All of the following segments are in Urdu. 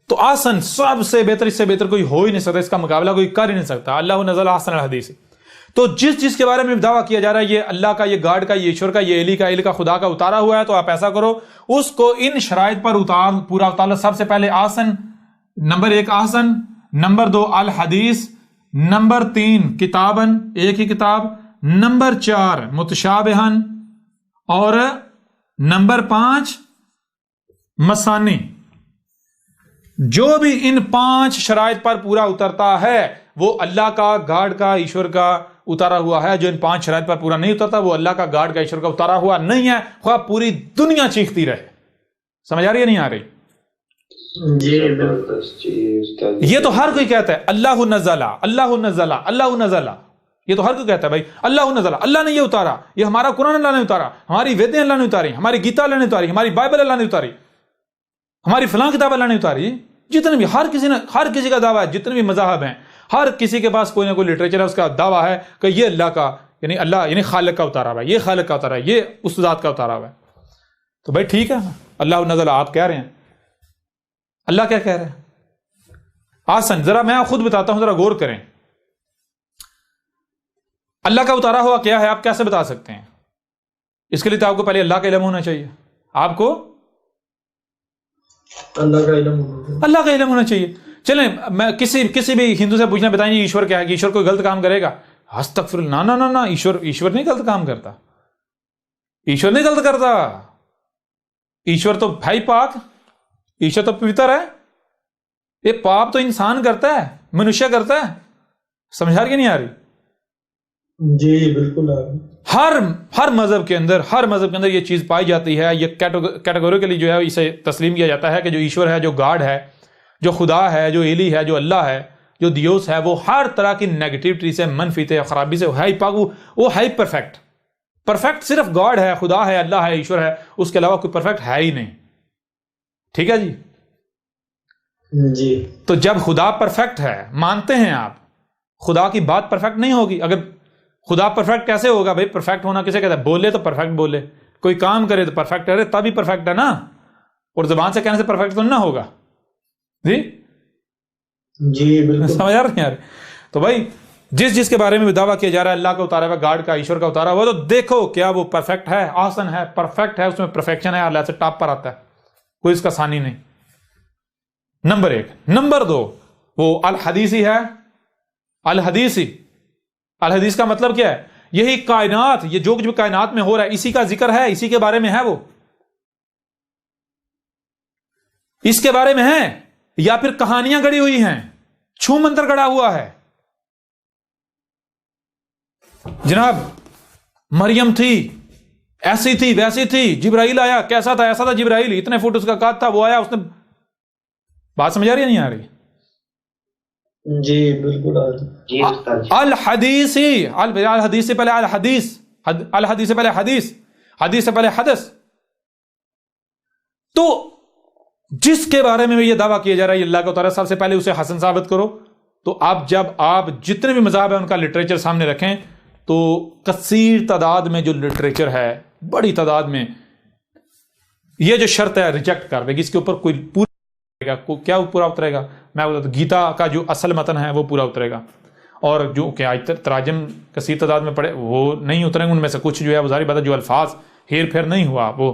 تو آسن سب سے بہتر، اس سے بہتر کوئی ہو ہی نہیں سکتا، اس کا مقابلہ کوئی کر ہی نہیں سکتا. اللہ نزل احسن الحدیث. تو جس کے بارے میں دعویٰ کیا جا رہا ہے یہ اللہ کا، یہ گاڈ کا، یہ ایشور کا، یہ الہ کا خدا کا اتارا ہوا ہے، تو آپ ایسا کرو اس کو ان شرائط پر پورا اتار. سب سے پہلے آسن، نمبر 1 آسن، نمبر 2 الحدیث، نمبر 3 کتابن ایک ہی کتاب، نمبر 4 متشابہن، اور نمبر 5 مسانی. جو بھی ان 5 شرائط پر پورا اترتا ہے وہ اللہ کا، گاڈ کا، ایشور کا اتارا ہوا ہے. جو ان 5 شرائط پر پورا نہیں اترتا وہ اللہ کا، گاڈ کا، ایشور کا اتارا ہوا نہیں ہے، خواہ پوری دنیا چیختی رہے. سمجھ آ رہی ہے نہیں آ رہی؟ یہ تو ہر کوئی کہتا ہے اللہ نزلہ، اللہ نزلہ، اللہ نزلہ. یہ تو ہر کوئی کہتا ہے بھائی اللہ نزلہ، اللہ نے یہ اتارا، یہ ہمارا قرآن اللہ نے اتارا، ہماری ویدیں اللہ نے اتاری، ہماری گیتا اللہ نے اتاری، ہماری بائبل اللہ نے اتاری، ہماری فلاں کتاب اللہ نے اتاری. جتنے بھی ہر کسی کا دعویٰ ہے، جتنے بھی مذاہب ہیں، ہر کسی کے پاس کوئی نہ کوئی لٹریچر ہے، اس کا دعویٰ ہے کہ یہ اللہ کا، یعنی اللہ یعنی خالق کا اتارا ہوا ہے، یہ خالق کا اتارا ہے، یہ اس ذات کا اتارا ہوا ہے. تو بھائی ٹھیک ہے، اللہ نزل آپ کہہ رہے ہیں، اللہ کیا کہہ رہے ہیں؟ آسن ذرا میں خود بتاتا ہوں، ذرا غور کریں. اللہ کا اتارا ہوا کیا ہے آپ کیسے بتا سکتے ہیں؟ اس کے لیے تو آپ کو پہلے اللہ کا علم ہونا چاہیے. آپ کو اللہ کا علم ہونا چاہیے. چلیں میں کسی بھی ہندو سے پوچھنا، بتائیں ایشور کیا ہے؟ کہ ایشور کوئی غلط کام کرے گا؟ استغفر اللہ، نہ ایشور نہیں غلط کام کرتا، ایشور نہیں غلط کرتا. ایشور تو بھائی پاک، ایشور تو پوتر ہے. یہ پاپ تو انسان کرتا ہے، منشیہ کرتا ہے. سمجھ آ رہی کہ نہیں آ رہی؟ جی بالکل آ رہی. ہر مذہب کے اندر یہ چیز پائی جاتی ہے. یہ کیٹیگوریکلی جو ہے اسے تسلیم کیا جاتا ہے کہ جو ایشور ہے، جو گاڈ ہے، جو خدا ہے، جو الہ ہے، جو اللہ ہے، جو دیوس ہے، وہ ہر طرح کی نیگیٹیوٹی سے، منفی سے، خرابی سے ہے پاک. وہ ہے پرفیکٹ صرف گاڈ ہے، خدا ہے، اللہ ہے، ایشور ہے. اس کے علاوہ کوئی پرفیکٹ ہے ہی نہیں. ٹھیک ہے جی. تو جب خدا پرفیکٹ ہے، مانتے ہیں آپ، خدا کی بات پرفیکٹ نہیں ہوگی. اگر خدا پرفیکٹ کیسے ہوگا بھائی؟ پرفیکٹ ہونا کسے کہتا ہے؟ بولے تو پرفیکٹ بولے، کوئی کام کرے تو پرفیکٹ کرے، تبھی پرفیکٹ ہے نا. اور زبان سے کہنے سے پرفیکٹ تو نہ ہوگا. جی بالکل سمجھ آ رہی ہے. تو بھائی جس کے بارے میں دعویٰ کیا جا رہا ہے اللہ کا اتارا ہوا، گاڈ کا، ایشور کا اتارا ہوا، تو دیکھو کیا وہ پرفیکٹ ہے، آسن ہے، پرفیکٹ ہے، اس میں پرفیکشن ہے، اللہ سے ٹاپ پر آتا ہے، کوئی اس کا ثانی نہیں. نمبر 1. نمبر 2 وہ الحدیثی ہے. الحدیث کا مطلب کیا ہے؟ یہی کائنات، یہ جو کچھ بھی کائنات میں ہو رہا ہے اسی کا ذکر ہے، اسی کے بارے میں ہے، وہ اس کے بارے میں ہے، یا پھر کہانیاں گڑی ہوئی ہیں، چھو منتر گڑا ہوا ہے. جناب مریم تھی، ایسی تھی، ویسی تھی، جبرائیل آیا، کیسا تھا؟ ایسا تھا جبرائیل، اتنے فٹ اس کا قد تھا، وہ آیا، اس نے. بات سمجھ آ رہی ہے نہیں آ رہی؟ جی بالکل آ رہی. الحدیثی، الحدیث سے پہلے الحدیث، الحدیث سے پہلے حدیث، حدیث سے پہلے حدث. تو جس کے بارے میں یہ دعویٰ کیا جا رہا ہے اللہ کا اتارا، سب سے پہلے اسے حسن ثابت کرو. تو جب آپ جتنے بھی مذاہب ہیں ان کا لٹریچر سامنے رکھیں تو کثیر تعداد میں جو لٹریچر ہے، بڑی تعداد میں یہ جو شرط ہے ریجیکٹ کر دے گی. اس کے اوپر کوئی پورا کیا پورا اترے گا؟ میں بتا دوں، گیتا کا جو اصل متن ہے وہ پورا اترے گا، اور جو کہ آج تراجم کثیر تعداد میں پڑے وہ نہیں اتریں گے. ان میں سے کچھ جو ہے وہ ظاہر بات ہے جو الفاظ ہیر پھیر نہیں ہوا وہ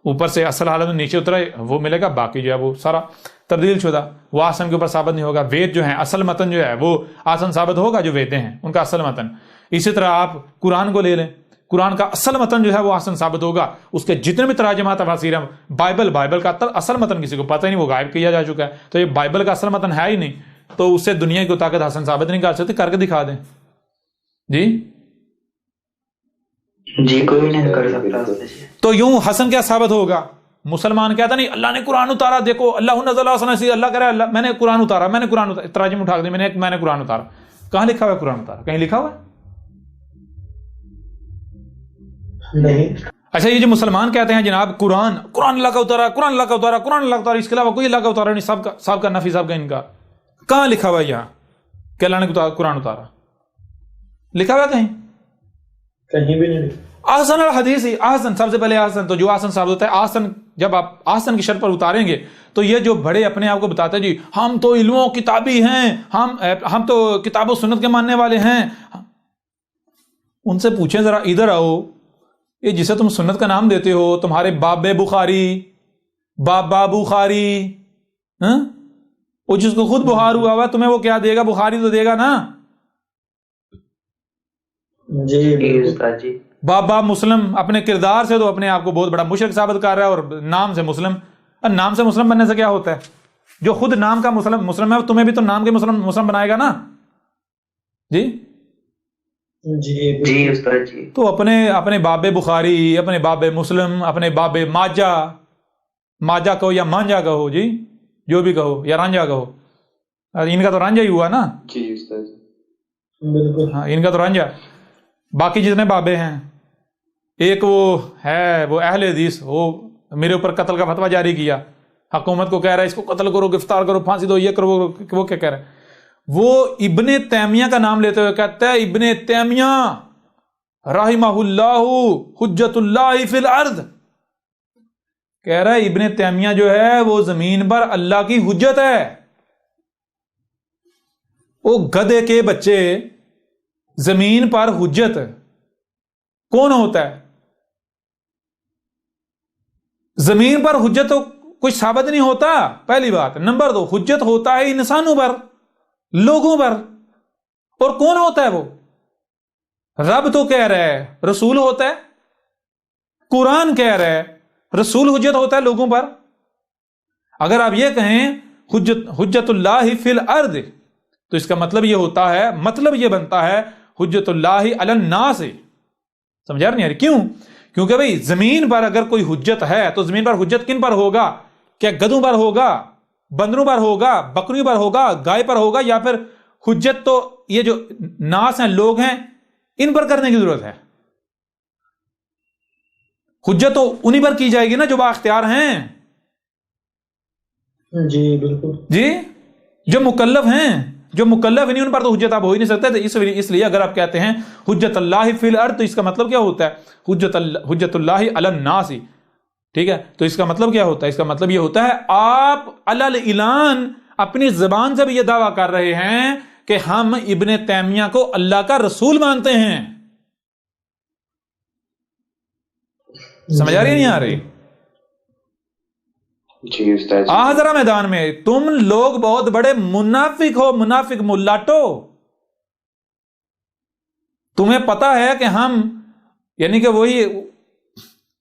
اوپر سے اصل حالت میں نیچے اترے وہ ملے گا. باقی جو ہے وہ سارا تبدیل شدہ، وہ آسن کے اوپر ثابت نہیں ہوگا. وید جو ہیں اصل متن جو ہے وہ آسن ثابت ہوگا، جو ویدیں ہیں ان کا اصل متن. اسی طرح آپ قرآن کو لے لیں، قرآن کا اصل متن جو ہے وہ آسن ثابت ہوگا. اس کے جتنے بھی تراجمات تفاسیر ہیں، بائبل کا اصل متن کسی کو پتہ ہی نہیں، وہ غائب کیا جا چکا ہے. تو یہ بائبل کا اصل متن ہے ہی نہیں، تو اس سے دنیا کی طاقت حسن ثابت نہیں کر سکتے. کر کے دکھا دیں. جی کوئی نہیں کر سکتا. تو یوں حسن کیا ثابت ہوگا؟ مسلمان کہتا نہیں اللہ نے قرآن اتارا، دیکھو اللہ نزل احسن، اللہ کہہ رہا ہے میں نے قرآن اتارا، میں نے قرآن اتارا. تراجم اٹھا دیں، میں نے قرآن اتارا. کہاں لکھا ہوا ہے قرآن اتارا؟ کہیں لکھا ہوا ہے؟ نہیں. اچھا یہ جو مسلمان کہتے ہیں جناب قرآن اللہ کا اتارا، قرآن اللہ کا اتارا، قرآن اللہ کا اتارا، اس کے علاوہ کوئی اللہ کا اتارا نہیں، سب کا نفی، سب کا انکار. کہاں لکھا ہوا ہے یہاں کہ اللہ نے قرآن اتارا؟ لکھا ہوا کہیں؟ کہیں بھی نہیں. آسن الحدیث ہی آسن، سب سے پہلے آسن، تو جو آسن ثابت ہوتا ہے، آسن جب آپ آسن کی شرط پر اتاریں گے تو یہ جو بڑے اپنے آپ کو بتاتے ہیں جی ہم تو علموں کتابی ہیں، ہم تو کتاب و سنت کے ماننے والے ہیں، ان سے پوچھیں ذرا ادھر آؤ، یہ جسے تم سنت کا نام دیتے ہو، تمہارے بابے بخاری، بابا بخاری، وہ جس کو خود بخار ہوا تمہیں وہ کیا دے گا؟ بخاری تو دے گا نا۔ جی بابا مسلم اپنے کردار سے تو اپنے آپ کو بہت بڑا مشرک ثابت کر رہا ہے، اور نام سے مسلم، نام سے مسلم بننے سے کیا ہوتا ہے؟ جو خود نام کا مسلم ہے تمہیں بھی تو نام کے مسلم بنائے گا نا۔ جی جی استاد جی، تو اپنے باب بخاری، اپنے باب مسلم، اپنے باب ماجا کہو یا مانجا کہو، جی جو بھی کہو، یا رانجا کہو، ان کا تو رانجا ہی ہوا نا۔ جی استاد بالکل، ہاں ان کا تو رانجا۔ باقی جتنے بابے ہیں، ایک وہ ہے وہ اہل حدیث، وہ میرے اوپر قتل کا فتویٰ جاری کیا، حکومت کو کہہ رہا ہے اس کو قتل کرو، گرفتار کرو، پھانسی دو، یہ کرو، وہ کیا کہہ رہا ہے؟ وہ ابن تیمیہ کا نام لیتے ہوئے کہتا ہے ابن تیمیہ رحمہ اللہ حجت اللہ فی الارض، کہہ رہا ہے ابن تیمیہ جو ہے وہ زمین پر اللہ کی حجت ہے۔ وہ گدھے کے بچے، زمین پر حجت کون ہوتا ہے؟ زمین پر حجت تو کچھ ثابت نہیں ہوتا، پہلی بات۔ نمبر دو، حجت ہوتا ہے انسانوں پر، لوگوں پر، اور کون ہوتا ہے وہ؟ رب تو کہہ رہا ہے رسول ہوتا ہے، قرآن کہہ رہا ہے رسول حجت ہوتا ہے لوگوں پر۔ اگر آپ یہ کہیں حجت اللہ فی الارض تو اس کا مطلب یہ ہوتا ہے، مطلب یہ بنتا ہے حجت اللہ علی الناس۔ سمجھا نہیں یار؟ کیوں؟ کیونکہ بھئی زمین پر اگر کوئی حجت ہے تو زمین پر حجت کن پر ہوگا؟ کیا گدھوں پر ہوگا، بندروں پر ہوگا، بکریوں پر ہوگا، گائے پر ہوگا، یا پھر حجت تو یہ جو ناس ہیں، لوگ ہیں، ان پر کرنے کی ضرورت ہے؟ حجت تو انہی پر کی جائے گی نا جو بااختیار ہیں، جی بالکل، جی جو مکلف ہیں، جو مکلف نہیں ان پر تو حجت آپ ہو ہی نہیں سکتے۔ تو اس لیے اگر آپ کہتے ہیں حجت اللہ فی الارض تو اس کا مطلب کیا ہوتا ہے؟ حجت اللہ علی الناس، ٹھیک ہے؟ تو اس کا مطلب کیا ہوتا ہے؟ اس کا مطلب یہ ہوتا ہے آپ علی الاعلان اپنی زبان سے بھی یہ دعویٰ کر رہے ہیں کہ ہم ابن تیمیہ کو اللہ کا رسول مانتے ہیں۔ سمجھ آ رہی نہیں آ رہی؟ جی استاد آ ذرا میدان میں، تم لوگ بہت بڑے منافق ہو، منافق ملاٹو۔ تمہیں پتا ہے کہ ہم یعنی کہ وہی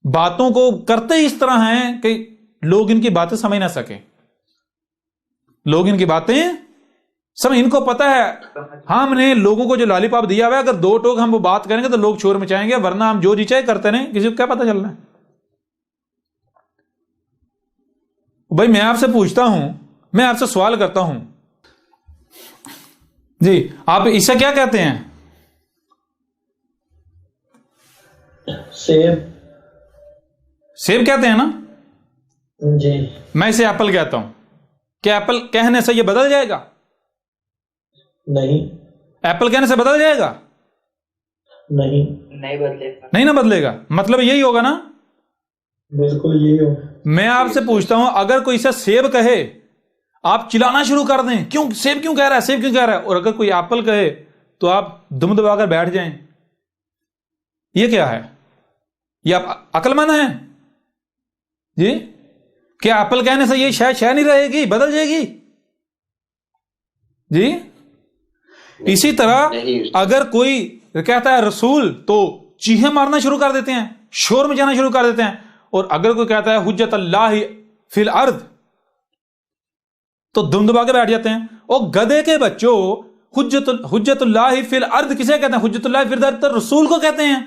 باتوں کو کرتے اس طرح ہیں کہ لوگ ان کی باتیں سمجھ نہ سکیں، لوگ ان کی باتیں سمجھ، ان کو پتا ہے ہم نے لوگوں کو جو لالی پاپ دیا ہوا ہے، اگر دو ٹوک ہم وہ بات کریں گے تو لوگ شور مچائیں گے، ورنہ ہم جو جی چاہے کرتے رہیں، کسی کو کیا پتا چلنا ہے؟ بھائی میں آپ سے پوچھتا ہوں، میں آپ سے سوال کرتا ہوں، جی آپ اسے کیا کہتے ہیں؟ سیب، سیب کہتے ہیں نا؟ جی میں اسے ایپل کہتا ہوں، کیا ایپل کہنے سے یہ بدل جائے گا؟ نہیں، ایپل کہنے سے بدل جائے گا؟ نہیں بدلے گا، نہیں نہ بدلے گا، مطلب یہی ہوگا نا؟ بالکل یہی ہو۔ میں آپ سے پوچھتا ہوں، اگر کوئی اسے سیب کہے آپ چلانا شروع کر دیں، کیوں سیب کیوں کہہ رہا ہے، سیب کیوں کہہ رہا ہے، اور اگر کوئی ایپل کہے تو آپ دم دبا کر بیٹھ جائیں، یہ کیا ہے؟ یہ آپ عقل مند ہیں؟ جی کیا ایپل کہنے سے یہ شے نہیں رہے گی، بدل جائے گی؟ جی اسی طرح اگر کوئی کہتا ہے رسول تو چیخیں مارنا شروع کر دیتے ہیں، شور مچانا شروع کر دیتے ہیں، اور اگر کوئی کہتا ہے حجت اللہ فی الارض تو دم دبا کے بیٹھ جاتے ہیں۔ اور گدھے کے بچوں، حجت اللہ فی الارض کسے کہتے ہیں؟ حجت اللہ فی الارض تو رسول کو کہتے ہیں۔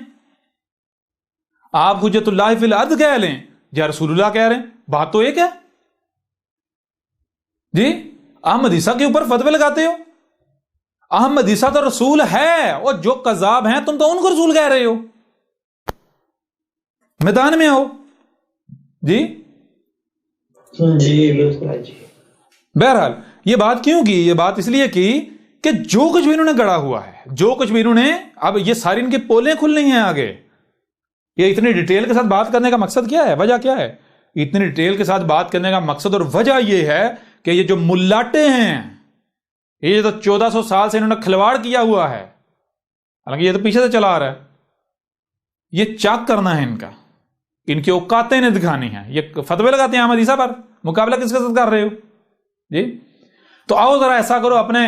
آپ حجت اللہ فی الارض کہہ لیں یا رسول اللہ کہہ رہے ہیں، بات تو ایک ہے۔ جی احمد عیسیٰ کے اوپر فتوے لگاتے ہو، احمد عیسیٰ تو رسول ہے، اور جو کذاب ہیں تم تو ان کو رسول کہہ رہے ہو۔ میدان میں ہو جی؟ جی بالکل جی۔ بہرحال یہ بات کیوں کی؟ یہ بات اس لیے کی کہ جو کچھ بھی انہوں نے گڑا ہوا ہے، جو کچھ بھی انہوں نے، اب یہ ساری ان کی پولیں کھلنی ہیں آگے، یہ اتنی ڈیٹیل کے ساتھ بات کرنے کا مقصد کیا ہے، وجہ کیا ہے؟ اتنی ڈیٹیل کے ساتھ بات کرنے کا مقصد اور وجہ یہ ہے کہ یہ جو ملاٹے ہیں، یہ تو 1400 سال سے انہوں نے کھلواڑ کیا ہوا ہے، حالانکہ یہ تو پیچھے سے چلا آ رہا ہے، یہ چاک کرنا ہے ان کی اوقاتیں انہیں دکھانی ہیں، یہ فتوے لگاتے ہیں احمد عیسیٰ پر، مقابلہ کس کے ساتھ کر رہے ہو جی؟ تو آؤ ذرا ایسا کرو، اپنے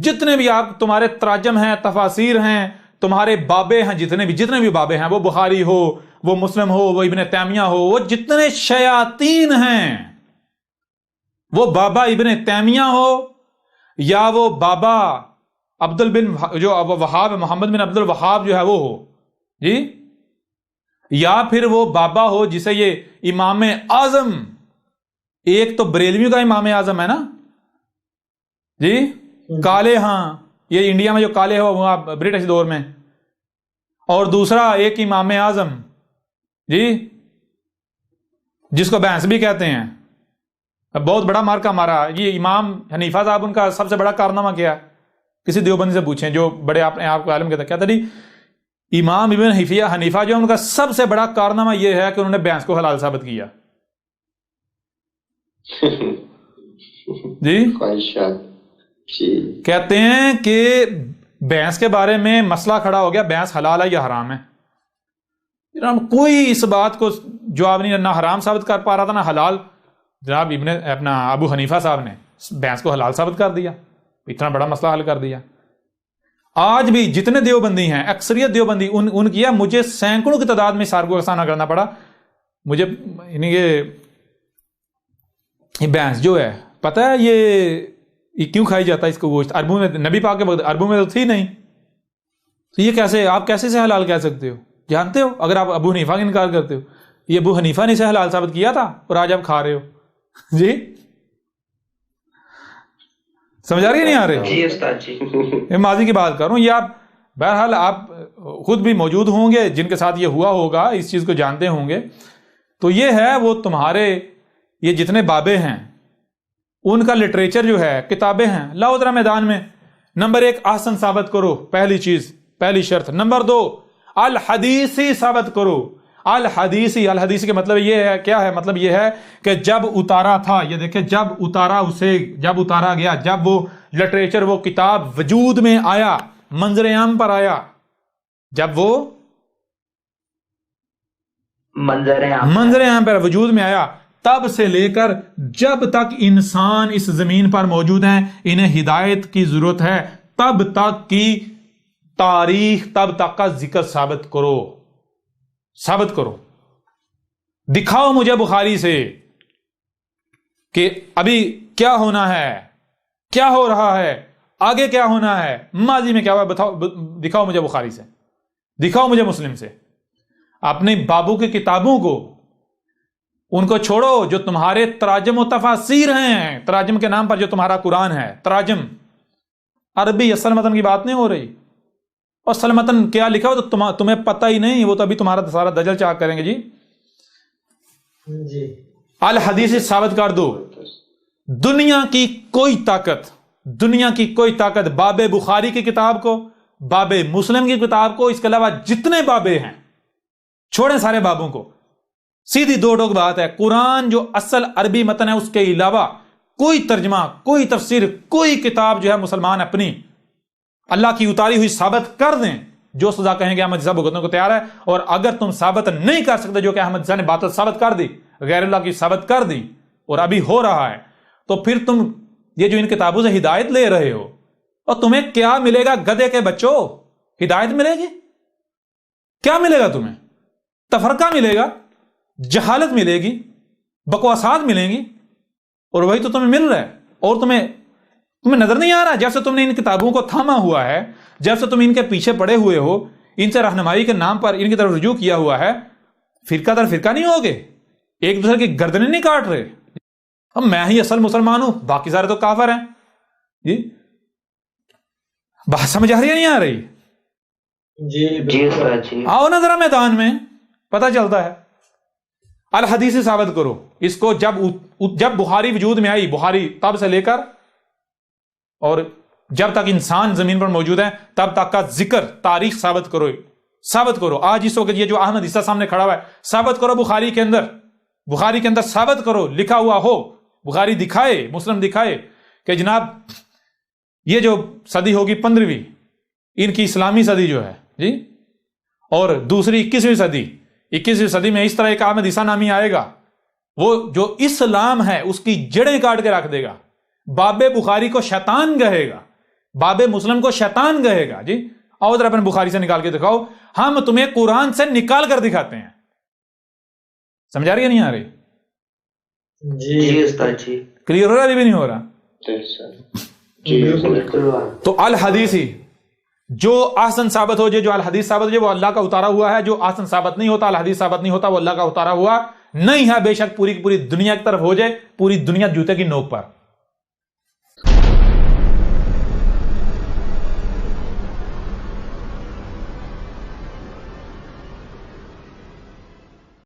جتنے بھی آپ تمہارے تراجم ہیں، تفاسیر ہیں، تمہارے بابے ہیں، جتنے بھی بابے ہیں، وہ بخاری ہو، وہ مسلم ہو، وہ ابن تیمیہ ہو، وہ جتنے شیاطین ہیں، وہ بابا ابن تیمیہ ہو یا وہ بابا محمد بن عبد الوہاب جو ہے وہ ہو جی، یا پھر وہ بابا ہو جسے یہ امام اعظم، ایک تو بریلویوں کا امام اعظم ہے نا جی، کالے، ہاں یہ انڈیا میں جو کالے ہو وہ برٹش دور میں، اور دوسرا ایک امام اعظم جی جس کو بھینس بھی کہتے ہیں، بہت بڑا مارکا مارا یہ امام حنیفہ صاحب، ان کا سب سے بڑا کارنامہ کیا ہے؟ کسی دیوبندی سے پوچھیں جو بڑے اپنے آپ کو عالم کہتے ہیں، کہتے ہیں امام ابن حنیفہ جو ان کا سب سے بڑا کارنامہ یہ ہے کہ انہوں نے بھینس کو حلال ثابت کیا جی۔ کہتے ہیں کہ بھینس کے بارے میں مسئلہ کھڑا ہو گیا، بھینس حلال ہے یا حرام ہے، کوئی اس بات کو جواب نہیں، نہ حرام ثابت کر پا رہا تھا نہ حلال۔ جناب ابو حنیفہ صاحب نے بھینس کو حلال ثابت کر دیا، اتنا بڑا مسئلہ حل کر دیا۔ آج بھی جتنے دیوبندی ہیں، اکثریت دیوبندی ان کی، مجھے سینکڑوں کی تعداد میں سارگو کا سامنا کرنا پڑا، مجھے یعنی یہ بھینس جو ہے پتہ ہے یہ کیوں کھائی جاتا ہے اس کو گوشت؟ عربوں میں نبی پاک کے وقت عربوں میں تو تھی نہیں، تو یہ کیسے آپ کیسے سے حلال کہہ سکتے ہو؟ جانتے ہو اگر آپ ابو حنیفہ کا انکار کرتے ہو، یہ ابو حنیفہ نے اسے حلال ثابت کیا تھا اور آج آپ کھا رہے ہو جی، سمجھ آ رہی ہے نہیں آ رہی؟ جی استاد جی، میں ماضی کی بات کر رہا ہوں، یہ آپ بہرحال آپ خود بھی موجود ہوں گے جن کے ساتھ یہ ہوا ہوگا، اس چیز کو جانتے ہوں گے۔ تو یہ ہے وہ تمہارے یہ جتنے بابے ہیں ان کا لٹریچر جو ہے، کتابیں ہیں، لاؤ ذرا میدان میں۔ نمبر 1 احسن ثابت کرو، پہلی چیز، پہلی شرط۔ نمبر 2 الحدیثی ثابت کرو۔ الحدیثی کے مطلب یہ ہے، کیا ہے مطلب؟ یہ ہے کہ جب اتارا تھا، یہ دیکھیں جب اتارا گیا، جب وہ لٹریچر، وہ کتاب وجود میں آیا، منظر عام پر آیا، جب وہ منظر عام پر وجود میں آیا، تب سے لے کر جب تک انسان اس زمین پر موجود ہیں، انہیں ہدایت کی ضرورت ہے، تب تک کی تاریخ، تب تک کا ذکر ثابت کرو۔ دکھاؤ مجھے بخاری سے کہ ابھی کیا ہونا ہے، کیا ہو رہا ہے، آگے کیا ہونا ہے، ماضی میں کیا ہوا، دکھاؤ مجھے بخاری سے، دکھاؤ مجھے مسلم سے۔ اپنے بابو کی کتابوں کو، ان کو چھوڑو جو تمہارے تراجم و تفاسیر ہیں، تراجم کے نام پر جو تمہارا قرآن ہے، تراجم عربی اصل متن کی بات نہیں ہو رہی، اور اصل متن کیا لکھا ہو تو تمہیں پتہ ہی نہیں، وہ تو ابھی تمہارا سارا دجل چاک کریں گے جی۔ الحدیث ثابت کر دو۔ دنیا کی کوئی طاقت باب بخاری کی کتاب کو، باب مسلم کی کتاب کو، اس کے علاوہ جتنے بابے ہیں چھوڑیں سارے بابوں کو، سیدھی دو ٹوک بات ہے، قرآن جو اصل عربی متن ہے اس کے علاوہ کوئی ترجمہ، کوئی تفسیر، کوئی کتاب جو ہے مسلمان اپنی اللہ کی اتاری ہوئی ثابت کر دیں، جو سزا کہیں گے احمد عیسیٰ بھگتنے کو تیار ہے۔ اور اگر تم ثابت نہیں کر سکتے، جو کہ احمد عیسیٰ نے باطل ثابت کر دی، غیر اللہ کی ثابت کر دی، اور ابھی ہو رہا ہے، تو پھر تم یہ جو ان کتابوں سے ہدایت لے رہے ہو، اور تمہیں کیا ملے گا؟ گدھے کے بچوں، ہدایت ملے گی؟ کیا ملے گا تمہیں؟ تفرقہ ملے گا، جہالت ملے گی، بکواسات ملیں گی، اور وہی تو تمہیں مل رہا ہے۔ اور تمہیں نظر نہیں آ رہا، جب سے تم نے ان کتابوں کو تھاما ہوا ہے، جب سے تم ان کے پیچھے پڑے ہوئے ہو، ان سے رہنمائی کے نام پر ان کی طرف رجوع کیا ہوا ہے، فرقہ در فرقہ نہیں ہوگے، ایک دوسرے کی گردنیں نہیں کاٹ رہے، اب میں ہی اصل مسلمان ہوں، باقی سارے تو کافر ہیں جی۔ بات سمجھ آ رہی ہے نہیں آ رہی؟ جی آؤ نا ذرا میدان میں، پتہ چلتا ہے۔ الحدیث ثابت کرو اس کو، جب بخاری وجود میں آئی، بخاری تب سے لے کر اور جب تک انسان زمین پر موجود ہے تب تک کا ذکر، تاریخ ثابت کرو، ثابت کرو. آج اس وقت یہ جو احمد عیسیٰ سامنے کھڑا ہوا ہے, ثابت کرو بخاری کے اندر ثابت کرو, لکھا ہوا ہو, بخاری دکھائے, مسلم دکھائے کہ جناب یہ جو صدی ہوگی 15ویں, ان کی اسلامی صدی جو ہے جی, اور دوسری 21ویں صدی میں اس طرح ایک احمد عیسیٰ نامی آئے گا, وہ جو اسلام ہے اس کی جڑیں کاٹ کے رکھ دے گا, باب بخاری کو شیطان کہے گا, باب مسلم کو شیطان کہے گا جی. آؤ ذرا اپنے بخاری سے نکال کے دکھاؤ, ہم تمہیں قرآن سے نکال کر دکھاتے ہیں. سمجھا رہی ہے نہیں آ رہی؟ جی استاد جی. کلیئر ہو رہا ہے بھی نہیں ہو رہا؟ تو الحدیثی جو احسن ثابت ہو جائے, جو الحدیث ثابت ہو جائے وہ اللہ کا اتارا ہوا ہے, جو احسن ثابت نہیں ہوتا, الحدیث ثابت نہیں ہوتا, وہ اللہ کا اتارا ہوا نہیں ہے. بے شک پوری کی پوری دنیا کی طرف ہو جائے, پوری دنیا جوتے کی نوک پر.